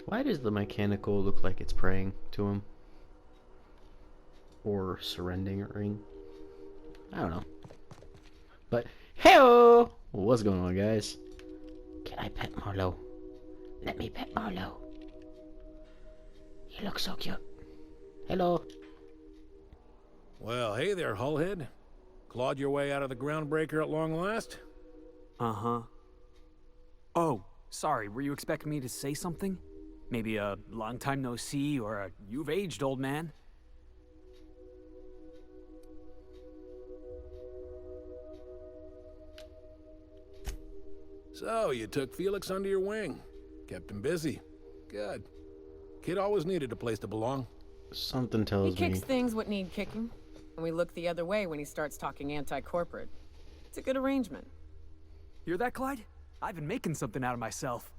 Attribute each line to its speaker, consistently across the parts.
Speaker 1: Why does the mechanical look like it's praying to him? Or surrendering? I don't know. But, hey-o! What's going on, guys? Can I pet Marlowe? Let me pet Marlowe. He looks so cute. Hello.
Speaker 2: Well, hey there, Hullhead. Clawed your way out of the groundbreaker at long last?
Speaker 3: Uh-huh. Oh, sorry, were you expecting me to say something? Maybe a long time no see, or a you've aged, old man?
Speaker 2: So, you took Felix under your wing. Kept him busy. Good. Kid always needed a place to belong.
Speaker 1: Something
Speaker 4: He
Speaker 1: tells
Speaker 4: kicks
Speaker 1: me...
Speaker 4: things what need kicking, and we look the other way when he starts talking anti-corporate. It's a good arrangement.
Speaker 3: Hear that, Clyde? I've been making something out of myself.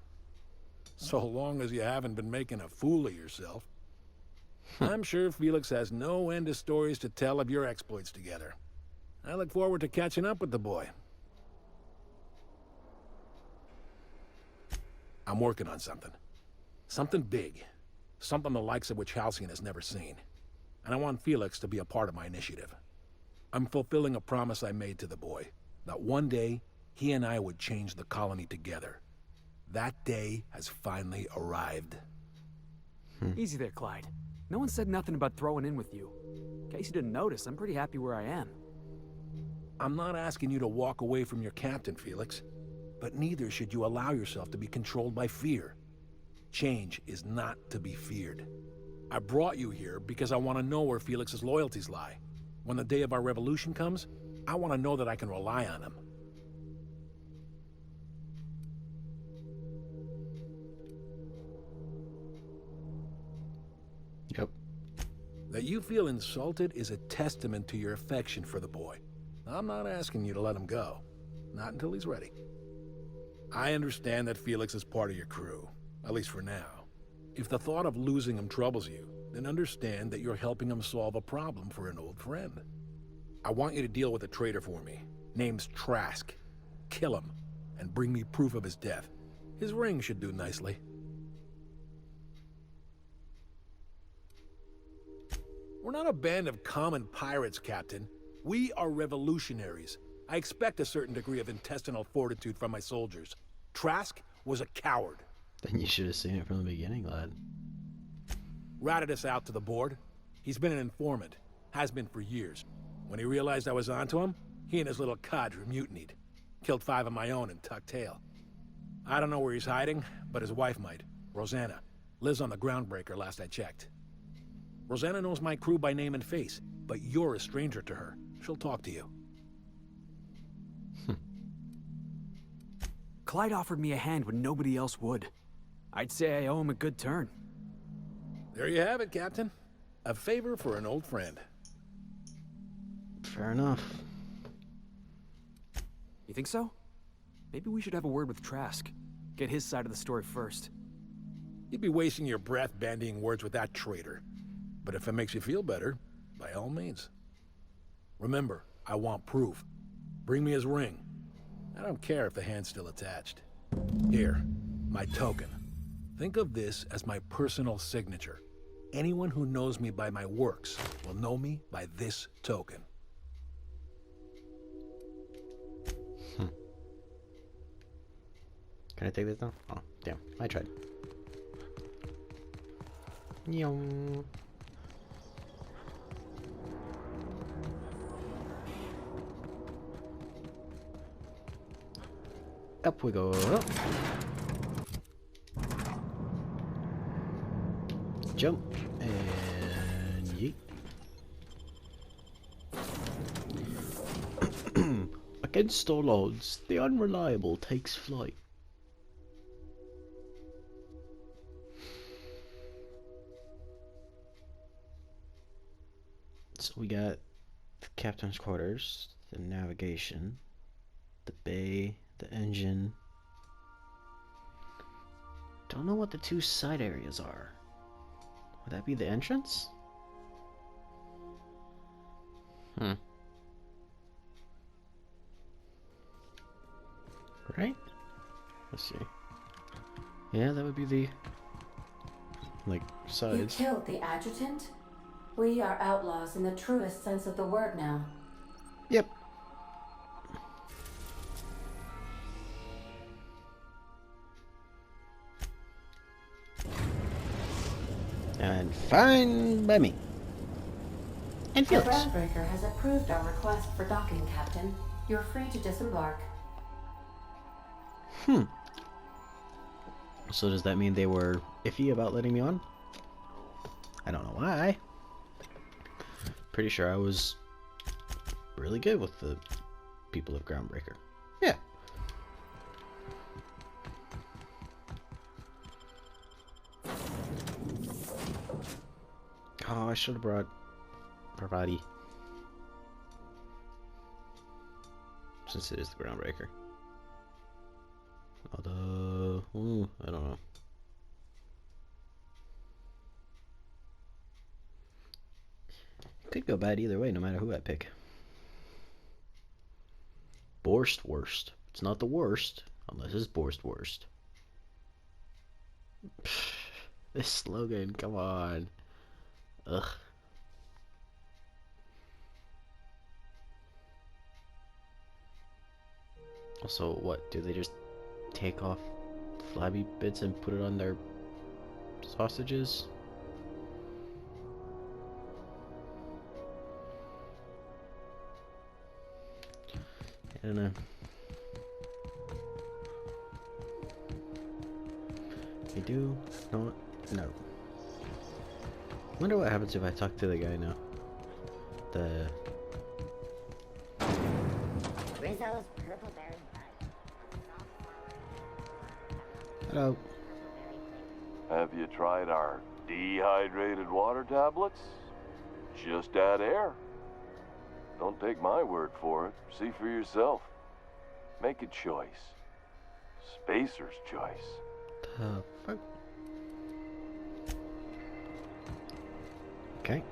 Speaker 2: So long as you haven't been making a fool of yourself. I'm sure Felix has no end of stories to tell of your exploits together. I look forward to catching up with the boy. I'm working on something. Something big. Something the likes of which Halcyon has never seen. And I want Felix to be a part of my initiative. I'm fulfilling a promise I made to the boy, that one day, he and I would change the colony together. That day has finally arrived.
Speaker 3: Easy there, Clyde. No one said nothing about throwing in with you. In case you didn't notice, I'm pretty happy where I am.
Speaker 2: I'm not asking you to walk away from your captain, Felix. But neither should you allow yourself to be controlled by fear. Change is not to be feared. I brought you here because I want to know where Felix's loyalties lie. When the day of our revolution comes, I want to know that I can rely on him.
Speaker 1: Yep.
Speaker 2: That you feel insulted is a testament to your affection for the boy. I'm not asking you to let him go. Not until he's ready. I understand that Felix is part of your crew, at least for now. If the thought of losing him troubles you, then understand that you're helping him solve a problem for an old friend. I want you to deal with a traitor for me. Name's Trask. Kill him, and bring me proof of his death. His ring should do nicely. We're not a band of common pirates, Captain. We are revolutionaries. I expect a certain degree of intestinal fortitude from my soldiers. Trask was a coward.
Speaker 1: Then you should have seen it from the beginning, lad.
Speaker 2: Ratted us out to the board. He's been an informant. Has been for years. When he realized I was onto him, he and his little cadre mutinied. Killed 5 of my own and tucked tail. I don't know where he's hiding, but his wife might. Rosanna. Lives on the groundbreaker last I checked. Rosanna knows my crew by name and face, but you're a stranger to her. She'll talk to you.
Speaker 3: Clyde offered me a hand when nobody else would. I'd say I owe him a good turn.
Speaker 2: There you have it, Captain. A favor for an old friend.
Speaker 1: Fair enough.
Speaker 3: You think so? Maybe we should have a word with Trask. Get his side of the story first.
Speaker 2: You'd be wasting your breath bandying words with that traitor. But if it makes you feel better, by all means. Remember, I want proof. Bring me his ring. I don't care if the hand's still attached. Here, my token. Think of this as my personal signature. Anyone who knows me by my works will know me by this token.
Speaker 1: Can I take this now? Oh, damn. I tried. Yum. Up we go. Jump. And yeet. Against all odds, the unreliable takes flight. So we got the captain's quarters, the navigation, the bay, the engine. Don't know what the 2 side areas are. Would that be the entrance? Right? Let's see. Yeah, that would be the like,
Speaker 5: You
Speaker 1: sides.
Speaker 5: killed the adjutant? We are outlaws in the truest sense of the word now.
Speaker 1: Yep. And fine by me. And
Speaker 5: The
Speaker 1: Felix.
Speaker 5: groundbreaker has approved our request for docking, Captain. You're free to disembark.
Speaker 1: So does that mean they were iffy about letting me on? I don't know why. Pretty sure I was really good with the people of Groundbreaker. Yeah. Oh, I should have brought Parvati. Since it is the Groundbreaker. Although, I don't know. Could go bad either way, no matter who I pick. Borst worst. It's not the worst, unless it's Borst worst. This slogan, come on. Ugh. Also, what? Do they just take off flabby bits and put it on their sausages? I don't know. I do not know. Wonder what happens if I talk to the guy now. The
Speaker 6: Rizzo's purple berry bud.
Speaker 1: hello.
Speaker 7: Have you tried our dehydrated water tablets? Just add air. Don't take my word for it. See for yourself. Make a choice. Spacer's choice.
Speaker 1: The fuck? Okay.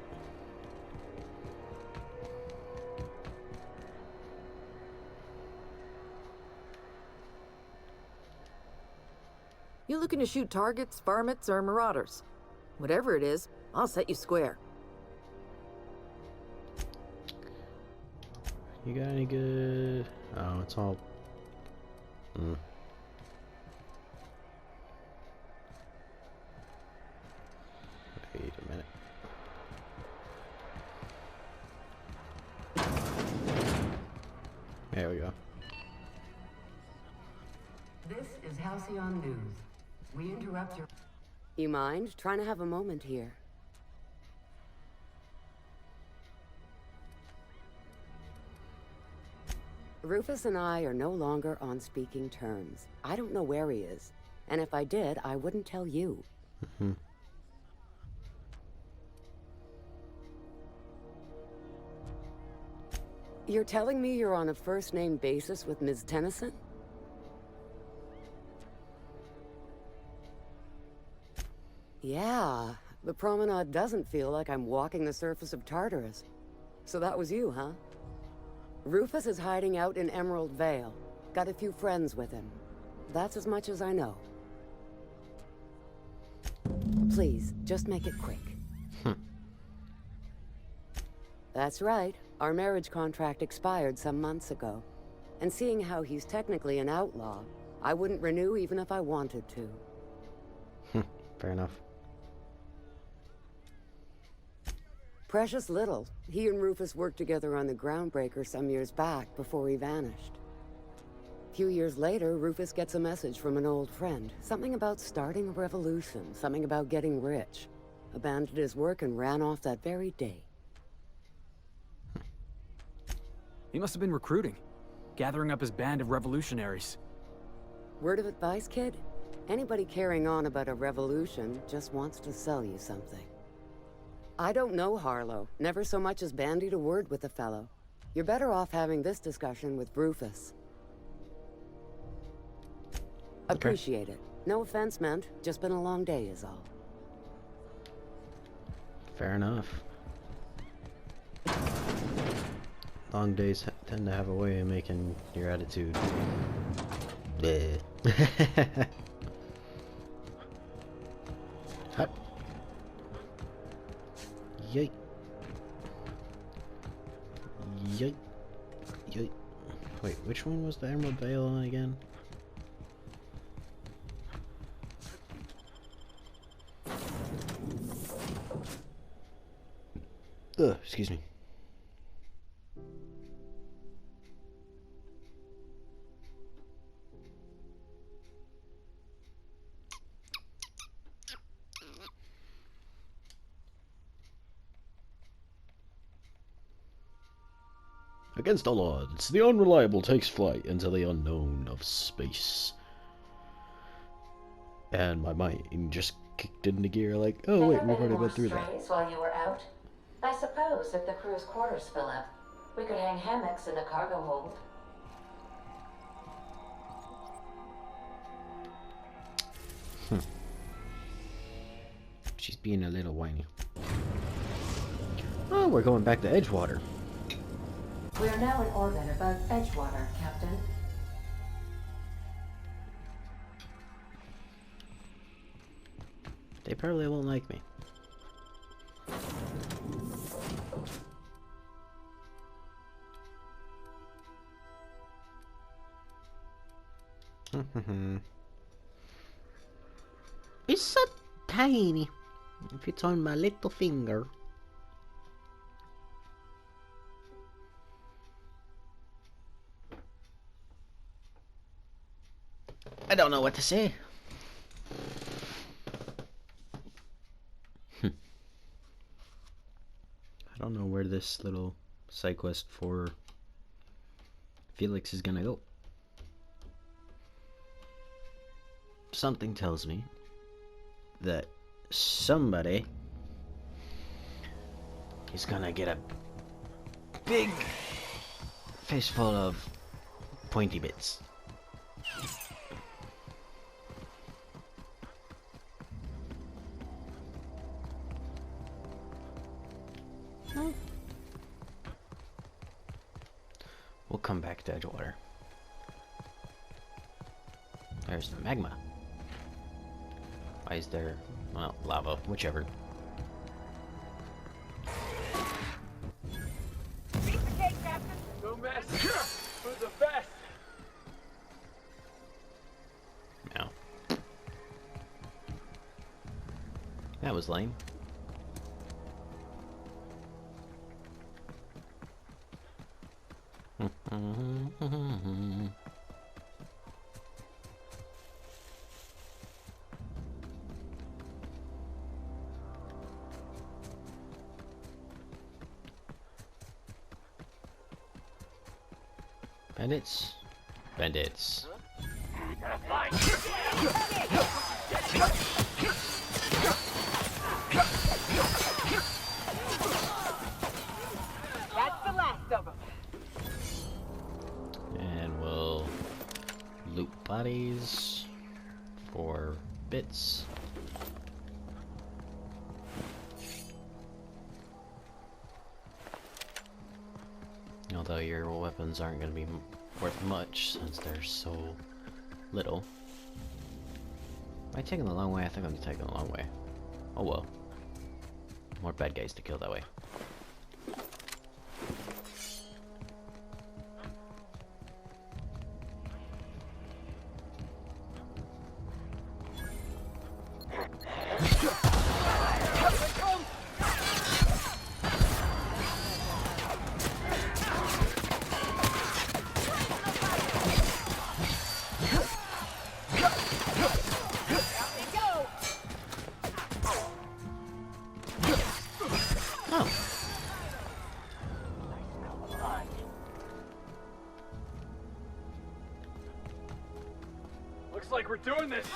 Speaker 8: You looking to shoot targets, varmints, or marauders? Whatever it is, I'll set you square.
Speaker 1: You got any good? Oh, it's all. Wait a minute. There we go.
Speaker 9: This is Halcyon News. We interrupt your...
Speaker 8: You mind? Trying to have a moment here. Rufus and I are no longer on speaking terms. I don't know where he is. And if I did, I wouldn't tell you. You're telling me you're on a first-name basis with Ms. Tennyson? Yeah, the promenade doesn't feel like I'm walking the surface of Tartarus. So that was you, huh? Rufus is hiding out in Emerald Vale. Got a few friends with him. That's as much as I know. Please, just make it quick. That's right. Our marriage contract expired some months ago. And seeing how he's technically an outlaw, I wouldn't renew even if I wanted to.
Speaker 1: Fair enough.
Speaker 8: Precious little. He and Rufus worked together on the Groundbreaker some years back before he vanished. A few years later, Rufus gets a message from an old friend. Something about starting a revolution, something about getting rich. Abandoned his work and ran off that very day.
Speaker 3: He must have been recruiting, gathering up his band of revolutionaries.
Speaker 8: Word of advice, kid? Anybody carrying on about a revolution just wants to sell you something. I don't know Harlow. Never so much as bandied a word with the fellow. You're better off having this discussion with Rufus. Appreciate it. No offense meant. Just been a long day is all.
Speaker 1: Fair enough. Long days tend to have a way of making your attitude bleh. Hut. Yeet. Yeet. Yeet. Wait, which one was the Emerald Veil on again? Ugh, excuse me. Against all odds, the unreliable takes flight into the unknown of space. And my mind just kicked into gear like, oh wait, we've already been through that.
Speaker 5: While you were out? I suppose if the crew's quarters fill up, we could hang hammocks in the cargo hold.
Speaker 1: She's being a little whiny. Oh, we're going back to Edgewater.
Speaker 5: We are now in orbit above Edgewater, Captain.
Speaker 1: They probably won't like me. It's so tiny. It fits on my little finger. I don't know what to say. I don't know where this little side quest for Felix is gonna go. Something tells me that somebody is gonna get a big fistful of pointy bits. We'll come back to Edgewater. There's the magma. Why is there, well, lava, whichever.
Speaker 3: Piece of cake, Captain. No mess. Who's the best?
Speaker 1: No. That was lame. Bandits? Bandits.
Speaker 4: That's the last of them.
Speaker 1: And we'll loot bodies for bits. Although your weapons aren't going to be worth much since they're so little. Am I taking the long way? I think I'm taking the long way. Oh well. More bad guys to kill that way.
Speaker 3: Looks like we're doing this.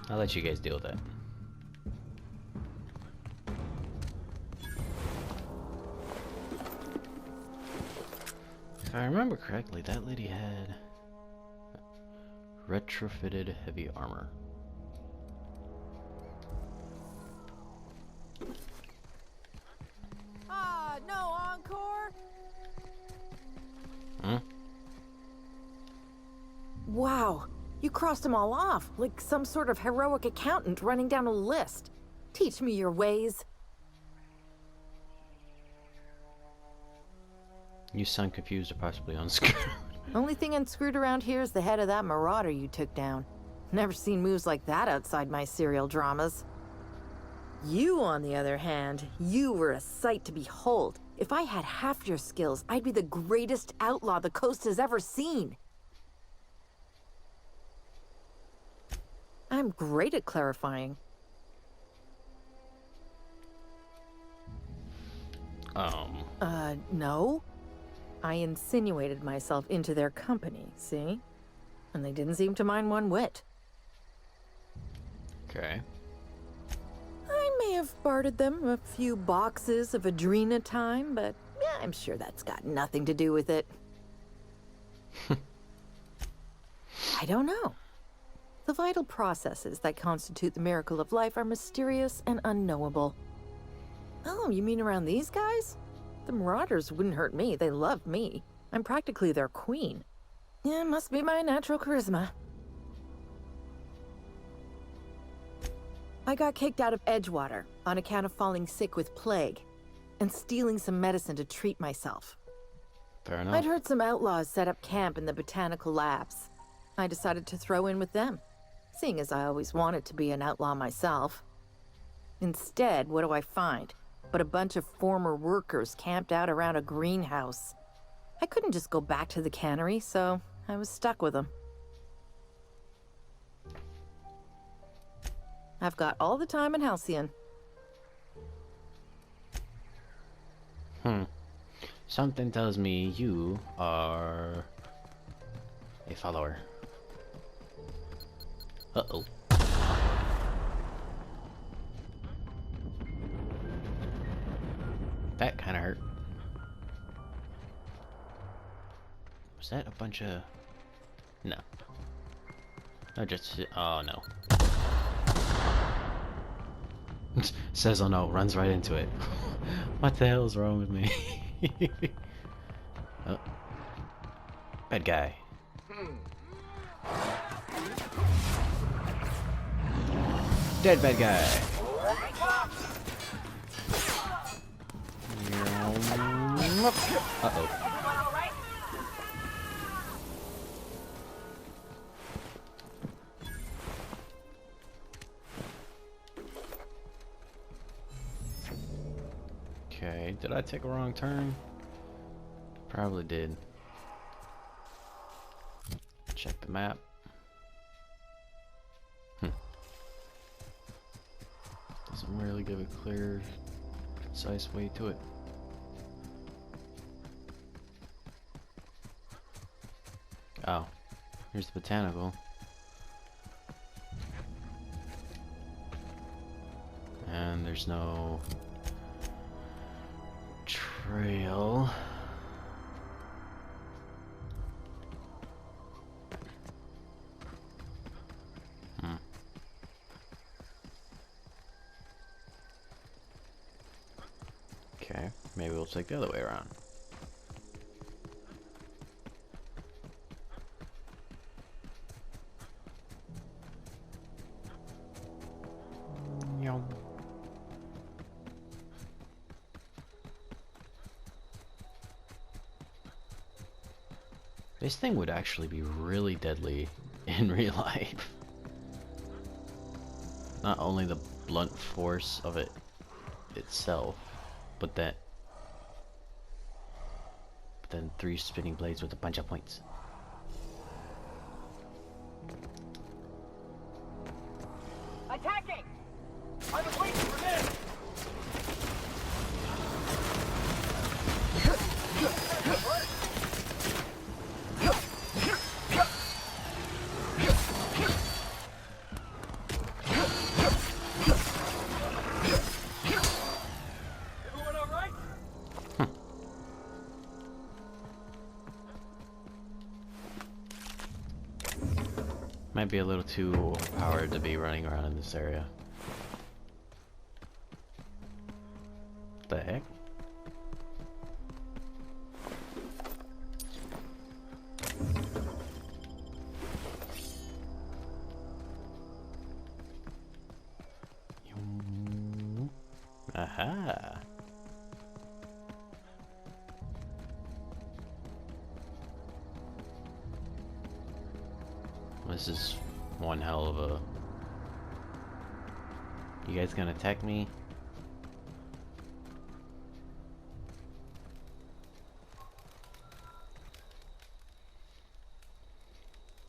Speaker 1: I'll let you guys deal with that. If I remember correctly, that lady had retrofitted heavy armor.
Speaker 4: Ah, no encore?
Speaker 1: Hmm?
Speaker 4: Wow,
Speaker 10: You crossed them all off, like some sort of heroic accountant running down a list. Teach me your ways.
Speaker 1: You sound confused or possibly unscrewed.
Speaker 10: Only thing unscrewed around here is the head of that marauder you took down. Never seen moves like that outside my serial dramas. You, on the other hand, you were a sight to behold. If I had half your skills, I'd be the greatest outlaw the coast has ever seen. I'm great at clarifying. No. I insinuated myself into their company, see? And they didn't seem to mind one whit.
Speaker 1: Okay.
Speaker 10: I may have bartered them a few boxes of Adrena time, but yeah, I'm sure that's got nothing to do with it. I don't know. The vital processes that constitute the miracle of life are mysterious and unknowable. Oh, you mean around these guys? The Marauders wouldn't hurt me. They love me. I'm practically their queen. Yeah, must be my natural charisma. I got kicked out of Edgewater on account of falling sick with plague and stealing some medicine to treat myself.
Speaker 1: Fair enough.
Speaker 10: I'd heard some outlaws set up camp in the botanical labs. I decided to throw in with them, seeing as I always wanted to be an outlaw myself. Instead, what do I find? But a bunch of former workers camped out around a greenhouse. I couldn't just go back to the cannery, so I was stuck with them. I've got all the time in Halcyon.
Speaker 1: Something tells me you are a follower. Uh-oh. That kind of hurt. Was that a bunch of... No. No, just... Oh, no. Says oh no, runs right into it. What the hell is wrong with me? Oh. Bad guy. Dead bad guy. Uh-oh. Okay, did I take a wrong turn? Probably did. Check the map. Doesn't really give a clear, concise way to it. Oh, here's the botanical. And there's no trail. Okay, maybe we'll take the other way around. This thing would actually be really deadly in real life. Not only the blunt force of it itself, but then 3 spinning blades with a bunch of points.
Speaker 11: Attacking! I was waiting for this! Everyone all right?
Speaker 1: Might be a little too overpowered to be running around in this area. What the heck? Aha. This is one hell of a... You guys gonna attack me?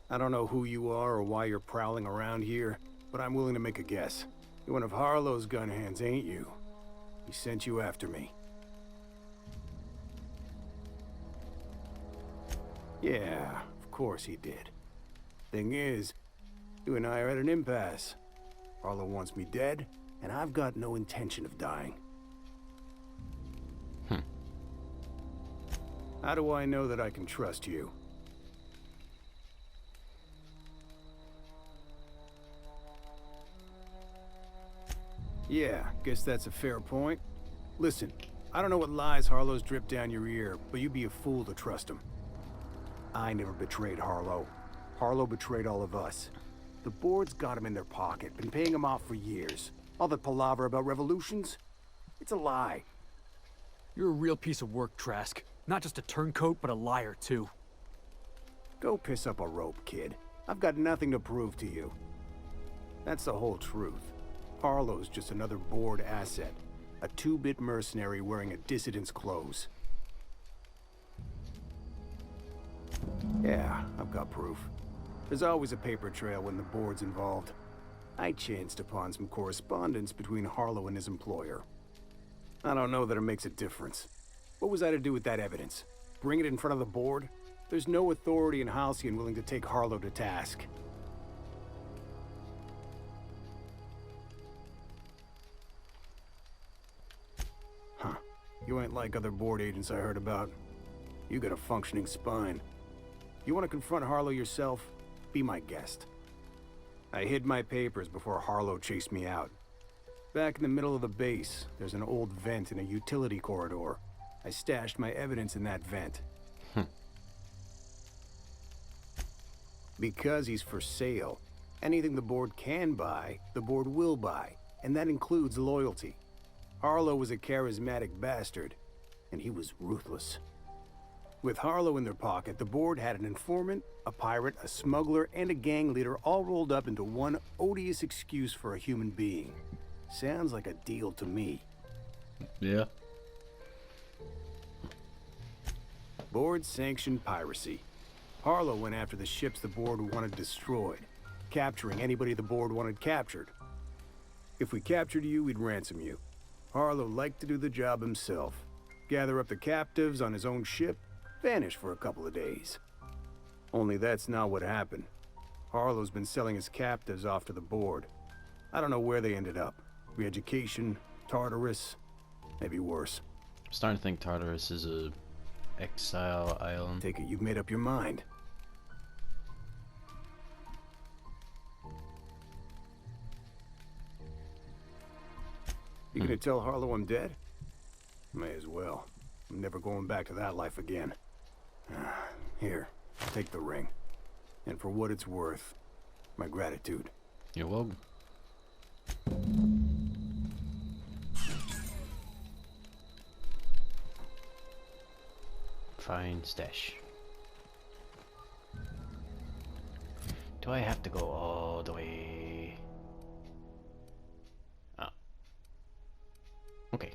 Speaker 12: I don't know who you are or why you're prowling around here, but I'm willing to make a guess. You're one of Harlow's gun hands, ain't you? He sent you after me. Yeah, of course he did. Thing is, you and I are at an impasse. Harlow wants me dead, and I've got no intention of dying. How do I know that I can trust you? Yeah, guess that's a fair point. Listen, I don't know what lies Harlow's dripped down your ear, but you'd be a fool to trust him. I never betrayed Harlow. Harlow betrayed all of us. The board's got him in their pocket, been paying him off for years. All that palaver about revolutions? It's a lie.
Speaker 3: You're a real piece of work, Trask. Not just a turncoat, but a liar, too.
Speaker 12: Go piss up a rope, kid. I've got nothing to prove to you. That's the whole truth. Harlow's just another board asset. A two-bit mercenary wearing a dissident's clothes. Yeah, I've got proof. There's always a paper trail when the board's involved. I chanced upon some correspondence between Harlow and his employer. I don't know that it makes a difference. What was I to do with that evidence? Bring it in front of the board? There's no authority in Halcyon willing to take Harlow to task. Huh. You ain't like other board agents I heard about. You got a functioning spine. You want to confront Harlow yourself? Be my guest. I hid my papers before Harlow chased me out. Back in the middle of the base, there's an old vent in a utility corridor. I stashed my evidence in that vent. Because he's for sale, anything the board can buy, the board will buy, and that includes loyalty. Harlow was a charismatic bastard, and he was ruthless. With Harlow in their pocket, the board had an informant, a pirate, a smuggler, and a gang leader all rolled up into one odious excuse for a human being. Sounds like a deal to me.
Speaker 1: Yeah.
Speaker 12: Board sanctioned piracy. Harlow went after the ships the board wanted destroyed, capturing anybody the board wanted captured. If we captured you, we'd ransom you. Harlow liked to do the job himself. Gather up the captives on his own ship, vanish for a couple of days. Only that's not what happened. Harlow's been selling his captives off to the board. I don't know where they ended up. Re-education, Tartarus, maybe worse.
Speaker 1: I'm starting to think Tartarus is a exile island.
Speaker 12: Take it you've made up your mind. You gonna tell Harlow I'm dead? May as well. I'm never going back to that life again. Here, take the ring. And for what it's worth, my gratitude.
Speaker 1: You're welcome. Fine stash. Do I have to go all the way? Oh. Okay.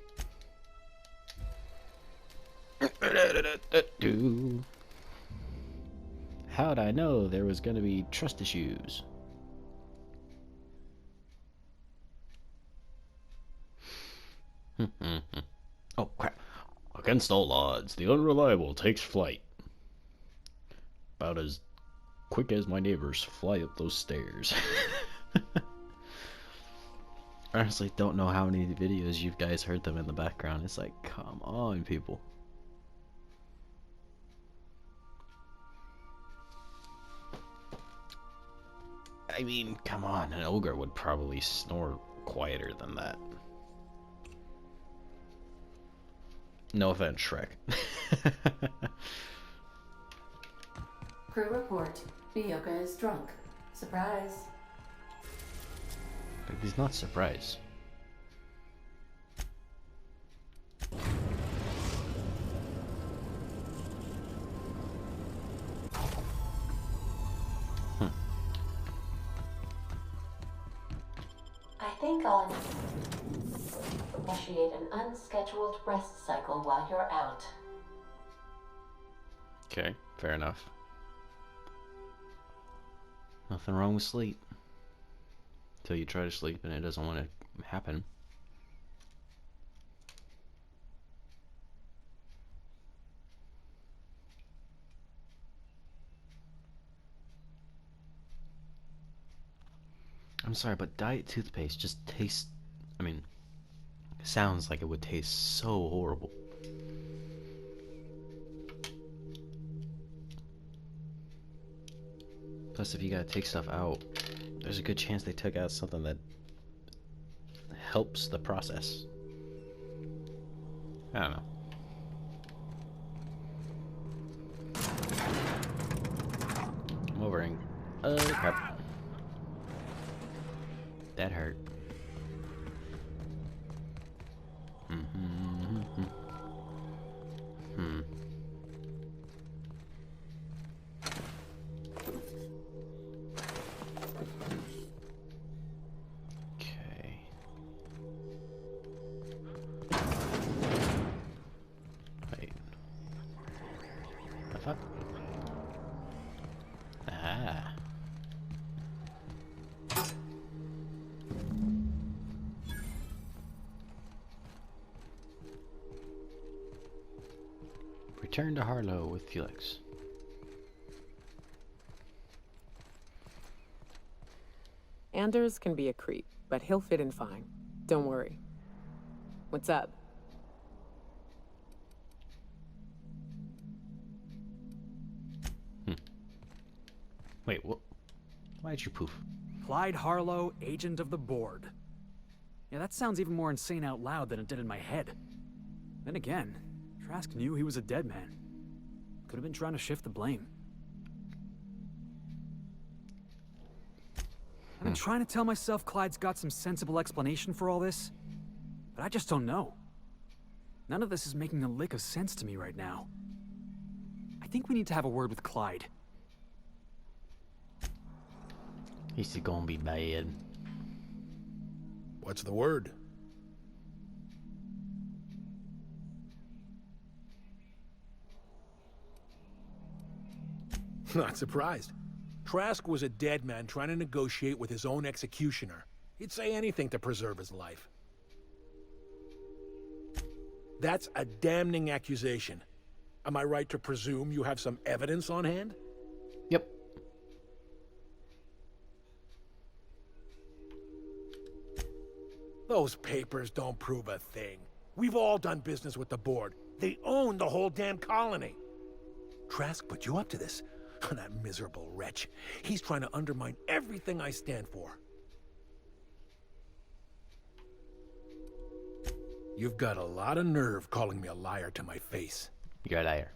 Speaker 1: How'd I know there was gonna be trust issues? Oh crap. Against all odds, the unreliable takes flight. About as quick as my neighbors fly up those stairs. I honestly don't know how many videos you guys heard them in the background. It's like, come on, people. I mean, come on, an ogre would probably snore quieter than that. No offense, Shrek.
Speaker 5: Crew report. Bioka is drunk. Surprise.
Speaker 1: But he's not surprised.
Speaker 5: think I'll initiate an unscheduled rest cycle while you're out.
Speaker 1: Okay, fair enough. Nothing wrong with sleep. Until you try to sleep and it doesn't want to happen. I'm sorry, but diet toothpaste just tastes... I mean, sounds like it would taste so horrible. Plus, if you gotta take stuff out, there's a good chance they took out something that helps the process. I don't know. I'm overing. Crap. That hurt. Okay. Wait. The fuck? Ah. Return to Harlow with Felix.
Speaker 4: Anders can be a creep, but he'll fit in fine. Don't worry. What's up?
Speaker 1: Wait, what? Why'd you poof?
Speaker 3: Clyde Harlow, agent of the board. Yeah, that sounds even more insane out loud than it did in my head. Then again, Trask knew he was a dead man. Could have been trying to shift the blame. I've been trying to tell myself Clyde's got some sensible explanation for all this, but I just don't know. None of this is making a lick of sense to me right now. I think we need to have a word with Clyde.
Speaker 1: Is it gonna be bad?
Speaker 2: What's the word? Not surprised. Trask was a dead man trying to negotiate with his own executioner. He'd say anything to preserve his life. That's a damning accusation. Am I right to presume you have some evidence on hand?
Speaker 1: Yep.
Speaker 2: Those papers don't prove a thing. We've all done business with the board. They own the whole damn colony. Trask put you up to this. That miserable wretch. He's trying to undermine everything I stand for. You've got a lot of nerve calling me a liar to my face.
Speaker 1: You're a liar.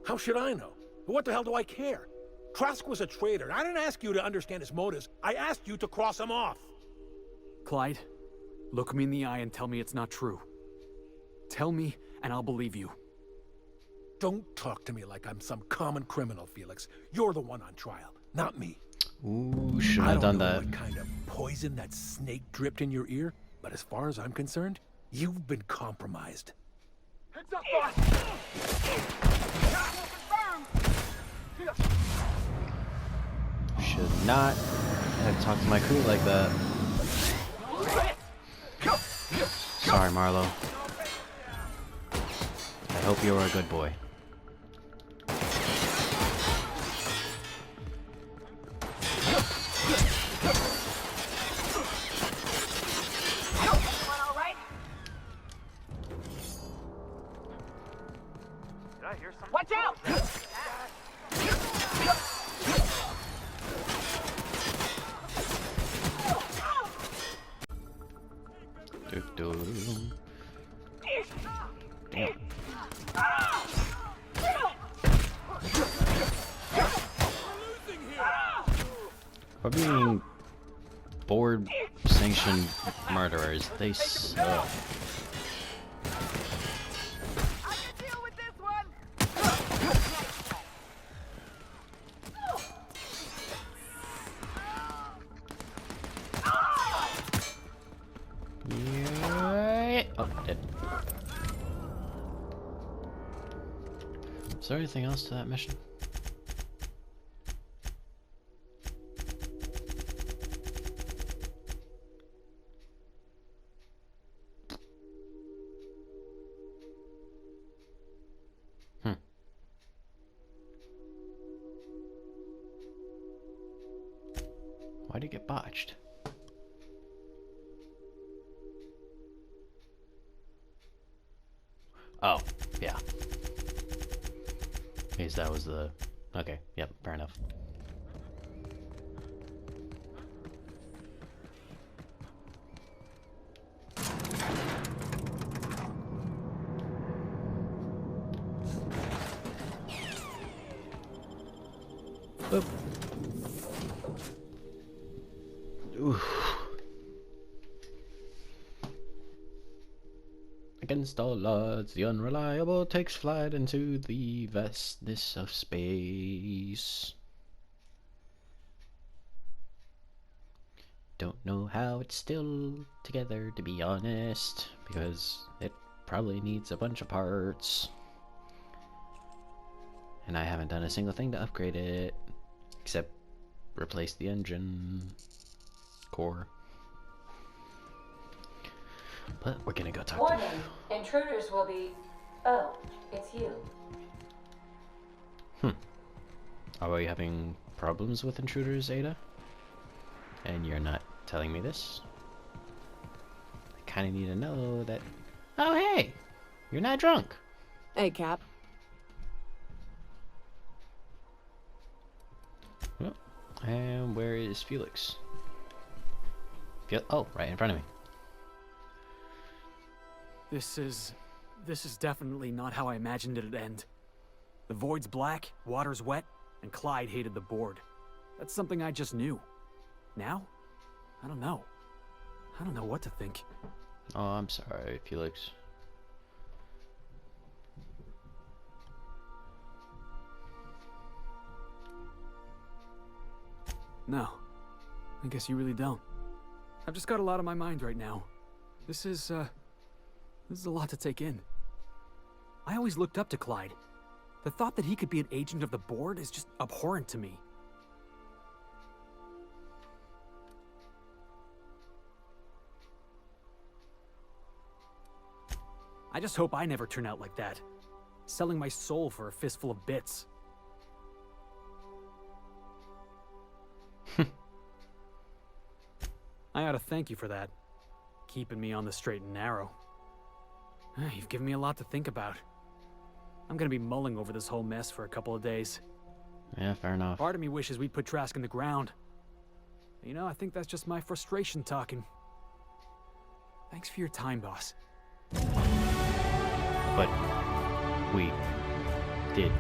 Speaker 2: How should I know? What the hell do I care? Trask was a traitor. I didn't ask you to understand his motives. I asked you to cross him off.
Speaker 3: Clyde, look me in the eye and tell me it's not true. Tell me, and I'll believe you.
Speaker 2: Don't talk to me like I'm some common criminal, Felix. You're the one on trial, not me.
Speaker 1: Ooh, shouldn't have done that.
Speaker 2: I don't know what kind of poison that snake dripped in your ear, but as far as I'm concerned, you've been compromised.
Speaker 11: Heads up, boss!
Speaker 1: Should not have talked to my crew like that. Sorry, Marlowe. I hope you're a good boy.
Speaker 11: Watch out!
Speaker 1: Damn. For being board-sanctioned murderers, they suck. Is there anything else to that mission? Why'd it get botched? Oh, yeah. Because that was the... Okay, yep, fair enough. Boop. Oof. Against all odds, the unreliable takes flight into the vastness of space. Don't know how it's still together, to be honest, because it probably needs a bunch of parts. And I haven't done a single thing to upgrade it, except replace the engine core. But we're gonna go talk
Speaker 5: Warning, intruders will be... Oh, it's you.
Speaker 1: Are we having problems with intruders, Ada? And you're not telling me this? I kinda need to know that... Oh hey! You're not drunk!
Speaker 4: Hey, Cap.
Speaker 1: Well, and where is Felix? Oh, right in front of me.
Speaker 3: This is definitely not how I imagined it'd end. The void's black, water's wet, and Clyde hated the board. That's something I just knew. Now? I don't know. I don't know what to think.
Speaker 1: Oh, I'm sorry, Felix.
Speaker 3: No. I guess you really don't. I've just got a lot on my mind right now. This is a lot to take in. I always looked up to Clyde. The thought that he could be an agent of the board is just abhorrent to me. I just hope I never turn out like that. Selling my soul for a fistful of bits. I ought to thank you for that. Keeping me on the straight and narrow. You've given me a lot to think about. I'm gonna be mulling over this whole mess for a couple of days.
Speaker 1: Yeah, fair enough.
Speaker 3: Part of me wishes we'd put Trask in the ground. You know, I think that's just my frustration talking. Thanks for your time, boss.
Speaker 1: But we did.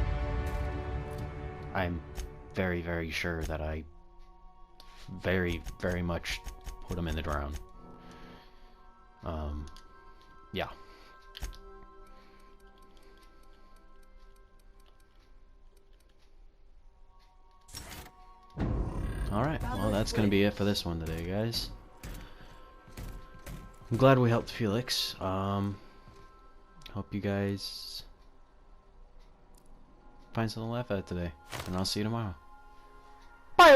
Speaker 1: I'm very, very sure that I very, very much put him in the ground. Yeah. Alright, well that's gonna be it for this one today, guys. I'm glad we helped Felix. Hope you guys find something to laugh at today. And I'll see you tomorrow. Bye!